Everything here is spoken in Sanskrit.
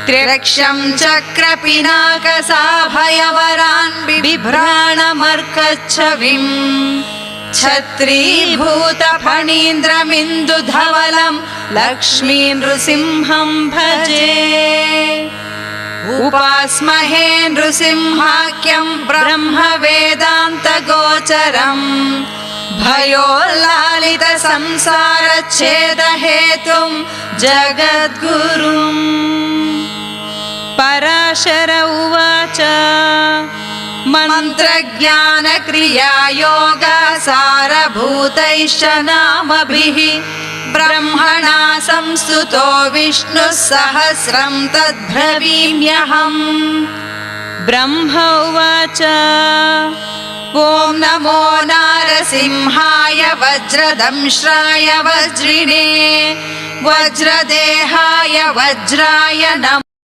त्र्यक्षं चक्रपिनाकसाभयवरान् बिभ्राणमर्कच्छविम् छत्रीभूतफणीन्द्रमिन्दुधवलं लक्ष्मी नृसिंहं भजे। उपास्महे नृसिंहाख्यं ब्रह्मवेदान्तगोचरम् भयोल्लालितसंसारच्छेदहेतुं जगद्गुरुम्। पराशर उवाच मन्त्रज्ञानक्रियायोगसारभूतैश्च नामभिः ब्रह्मणा संस्तुतो विष्णुः सहस्रं तद्ब्रवीम्यहम्। ब्रह्म उवाच ॐ नमो नारसिंहाय वज्रदंश्राय वज्रिणे वज्रदेहाय वज्राय नमः।